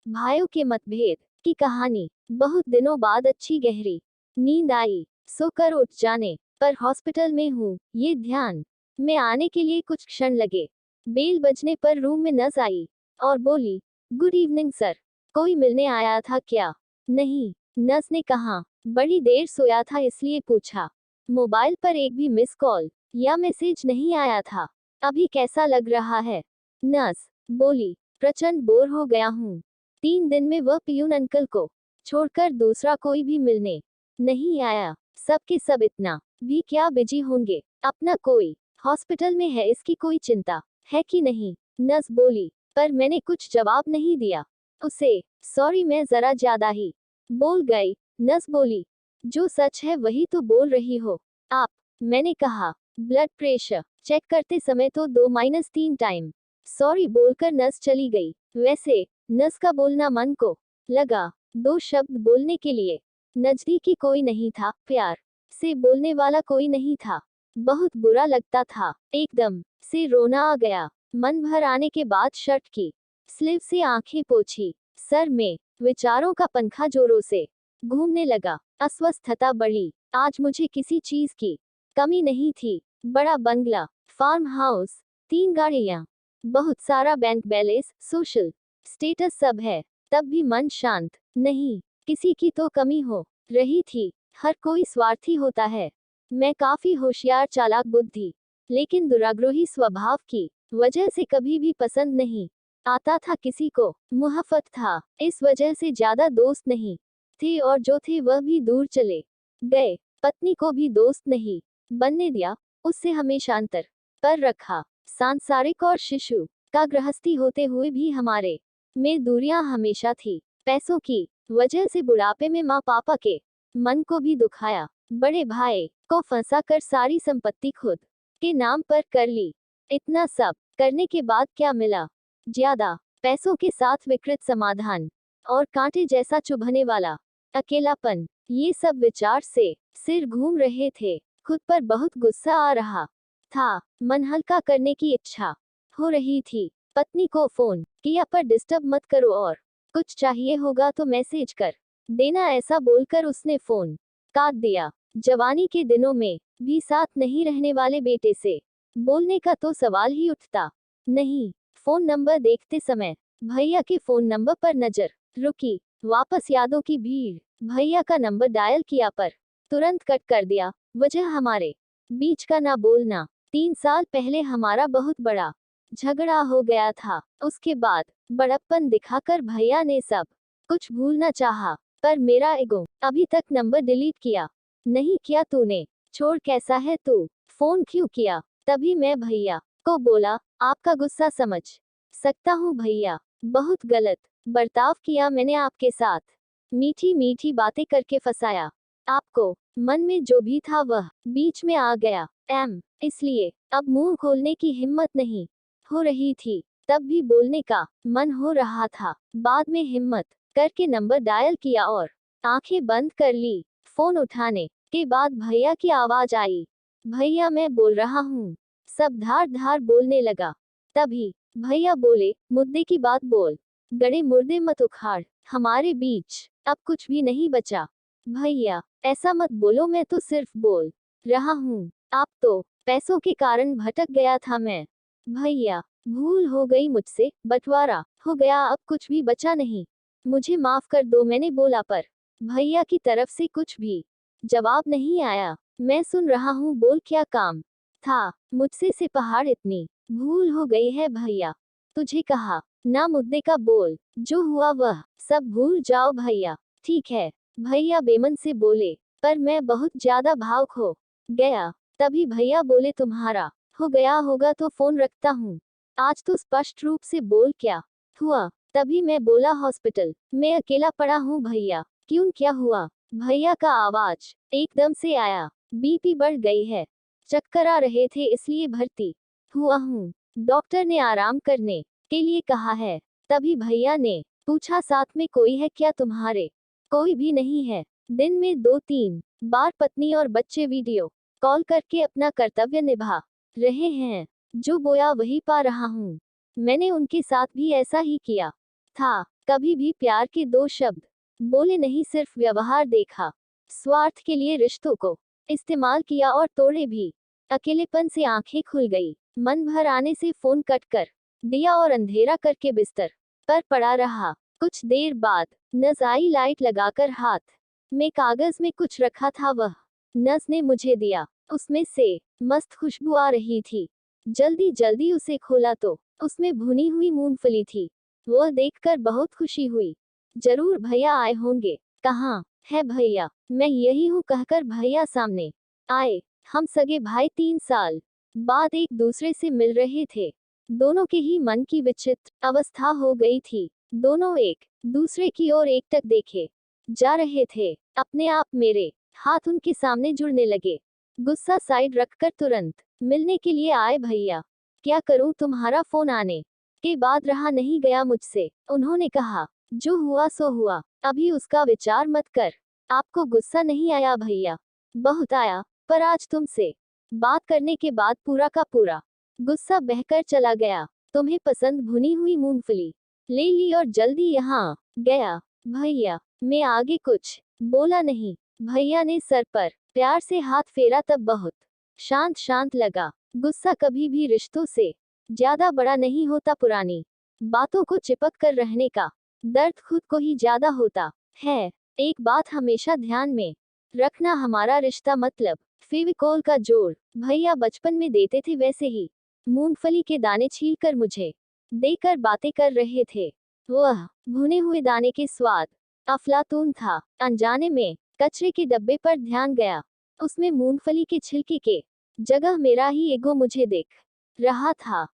भाइयों के मतभेद की कहानी। बहुत दिनों बाद अच्छी गहरी नींद आई। सोकर उठ जाने पर हॉस्पिटल में हूँ, ये ध्यान में आने के लिए कुछ क्षण लगे। बेल बजने पर रूम में नर्स आई और बोली, गुड इवनिंग सर, कोई मिलने आया था क्या? नहीं, नर्स ने कहा। बड़ी देर सोया था इसलिए पूछा। मोबाइल पर एक भी मिस कॉल या मैसेज नहीं आया था। अभी कैसा लग रहा है? नर्स बोली, प्रचंड बोर हो गया हूँ। 3 दिन में वह पियून अंकल को छोड़कर दूसरा कोई भी मिलने नहीं आया। सब के सब इतना भी क्या बिजी होंगे? अपना कोई हॉस्पिटल में है, इसकी कोई चिंता है कि नहीं? नर्स बोली, पर मैंने कुछ जवाब नहीं दिया उसे। सॉरी, मैं जरा ज्यादा ही बोल गई। नर्स बोली, जो सच है वही तो बोल रही हो आप। मैंने कहा, ब्लड प्रेशर चेक करते समय तो 2-3 टाइम सॉरी बोलकर नर्स चली गई। वैसे नर्स का बोलना मन को लगा। 2 शब्द बोलने के लिए नजदीकी कोई नहीं था, प्यार से बोलने वाला कोई नहीं था। बहुत बुरा लगता था। एकदम से रोना आ गया। मन भर आने के बाद शर्ट की स्लीव से आंखें पोंछी। सर में विचारों का पंखा जोरों से घूमने लगा। अस्वस्थता बढ़ी। आज मुझे किसी चीज की कमी नहीं थी। बड़ा बंगला, फार्म हाउस, 3 गाड़ियां, बहुत सारा बैंक बैलेंस, सोशल स्टेटस सब है, तब भी मन शांत नहीं। किसी की तो कमी हो रही थी। हर कोई स्वार्थी होता है। मैं काफी होशियार, चालाक, बुद्धि, लेकिन दुराग्रही स्वभाव की वजह से कभी भी पसंद नहीं आता था किसी को। मुहब्बत था, इस वजह से ज्यादा दोस्त नहीं थे, और जो थे वह भी दूर चले गए। पत्नी को भी दोस्त नहीं बनने दिया, उससे हमेशा अंतर पर रखा। सांसारिक और शिशु का गृहस्थी होते हुए भी हमारे में दूरियां हमेशा थी। पैसों की वजह से बुढ़ापे में माँ पापा के मन को भी दुखाया। बड़े भाई को फंसा कर सारी संपत्ति खुद के नाम पर कर ली। इतना सब करने के बाद क्या मिला? ज्यादा पैसों के साथ विकृत समाधान और कांटे जैसा चुभने वाला अकेलापन। ये सब विचार से सिर घूम रहे थे। खुद पर बहुत गुस्सा आ रहा था। मन हल्का करने की इच्छा हो रही थी। पत्नी को फोन किया, पर डिस्टर्ब मत करो और कुछ चाहिए होगा तो मैसेज कर देना, ऐसा बोलकर उसने फोन काट दिया। जवानी के दिनों में भी साथ नहीं रहने वाले बेटे से बोलने का तो सवाल ही उठता नहीं। फोन नंबर देखते समय भैया के फोन नंबर पर नजर रुकी। वापस यादों की भीड़। भैया का नंबर डायल किया पर तुरंत कट कर दिया। वजह हमारे बीच का ना बोलना। 3 साल पहले हमारा बहुत बड़ा झगड़ा हो गया था। उसके बाद बड़प्पन दिखाकर भैया ने सब कुछ भूलना चाहा, पर मेरा ईगो अभी तक नंबर डिलीट किया नहीं। किया तूने? छोड़, कैसा है तू? फोन क्यों किया? तभी मैं भैया को बोला, आपका गुस्सा समझ सकता हूँ भैया, बहुत गलत बर्ताव किया मैंने आपके साथ। मीठी मीठी बातें करके फंसाया आपको। मन में जो भी था वह बीच में आ गया। इसलिए अब मुंह खोलने की हिम्मत नहीं हो रही थी। तब भी बोलने का मन हो रहा था। बाद में हिम्मत करके नंबर डायल किया और आंखें बंद कर ली। फोन उठाने के बाद भैया की आवाज आई, भैया मैं बोल रहा हूँ। सब धार धार बोलने लगा। तभी भैया बोले, मुद्दे की बात बोल, गड़े मुर्दे मत उखाड़। हमारे बीच अब कुछ भी नहीं बचा। भैया ऐसा मत बोलो, मैं तो सिर्फ बोल रहा हूँ। आप तो पैसों के कारण भटक गया था मैं। भैया भूल हो गई मुझसे, बंटवारा हो गया, अब कुछ भी बचा नहीं। मुझे माफ कर दो, मैंने बोला, पर भैया की तरफ से कुछ भी जवाब नहीं आया। मैं सुन रहा हूँ, बोल, क्या काम था मुझसे से पहाड़ इतनी भूल हो गई है भैया। तुझे कहा ना मुद्दे का बोल, जो हुआ वह सब भूल जाओ भैया। ठीक है, भैया बेमन से बोले, पर मैं बहुत ज्यादा भावुक हो गया। तभी भैया बोले, तुम्हारा हो गया होगा तो फोन रखता हूँ। आज तो स्पष्ट रूप से बोल, क्या हुआ? तभी मैं बोला, हॉस्पिटल में अकेला पड़ा हूँ भैया। क्यों, क्या हुआ? भैया का आवाज एकदम से आया, बीपी बढ़ गई है, चक्कर आ रहे थे इसलिए भर्ती हुआ हूँ। डॉक्टर ने आराम करने के लिए कहा है। तभी भैया ने पूछा, साथ में कोई है क्या तुम्हारे? कोई भी नहीं है। दिन में 2-3 बार पत्नी और बच्चे वीडियो कॉल करके अपना कर्तव्य निभा रहे हैं। जो बोया वही पा रहा हूँ। मैंने उनके साथ भी ऐसा ही किया था। कभी भी प्यार के दो शब्द बोले नहीं, सिर्फ व्यवहार देखा। स्वार्थ के लिए रिश्तों को इस्तेमाल किया और तोड़े भी। अकेलेपन से आंखें खुल गई। मन भर आने से फोन कट कर दिया और अंधेरा करके बिस्तर पर पड़ा रहा। कुछ देर बाद नस आई, लाइट लगाकर हाथ में कागज में कुछ रखा था, वह नस ने मुझे दिया। उसमें से मस्त खुशबू आ रही थी। जल्दी जल्दी उसे खोला तो उसमें भुनी हुई मूंगफली थी। वह देखकर बहुत खुशी हुई। जरूर भैया आए होंगे। कहाँ है भैया? मैं यही हूँ, कहकर भैया सामने आए। हम सगे भाई 3 साल बाद एक दूसरे से मिल रहे थे। दोनों के ही मन की विचित्र अवस्था हो गई थी। दोनों एक दूसरे की ओर एकटक देखे जा रहे थे। अपने आप मेरे हाथ उनके सामने जुड़ने लगे। गुस्सा साइड रखकर तुरंत मिलने के लिए आए भैया। क्या करूं, तुम्हारा फोन आने के बाद रहा नहीं गया मुझसे। उन्होंने कहा, जो हुआ सो हुआ, अभी उसका विचार मत कर। आपको गुस्सा नहीं आया भैया? बहुत आया, पर आज तुमसे बात करने के बाद पूरा का पूरा गुस्सा बहकर चला गया। तुम्हें पसंद भुनी हुई मूंगफली ले ली और जल्दी यहाँ गया। भैया, मैं आगे कुछ बोला नहीं। भैया ने सर पर प्यार से हाथ फेरा, तब बहुत शांत शांत लगा। गुस्सा कभी भी रिश्तों से ज्यादा बड़ा नहीं होता। पुरानी बातों को चिपक कर रहने का दर्द खुद को ही ज्यादा होता है। एक बात हमेशा ध्यान में रखना, हमारा रिश्ता मतलब फेविकोल का जोड़ भैया बचपन में देते थे, वैसे ही मूंगफली के दाने छीलकर मुझे देकर बातें कर रहे थे। वह भुने हुए दाने के स्वाद अफलातून था। अनजाने में कचरे के डब्बे पर ध्यान गया। उसमें मूंगफली के छिलके के जगह मेरा ही ईगो मुझे देख रहा था।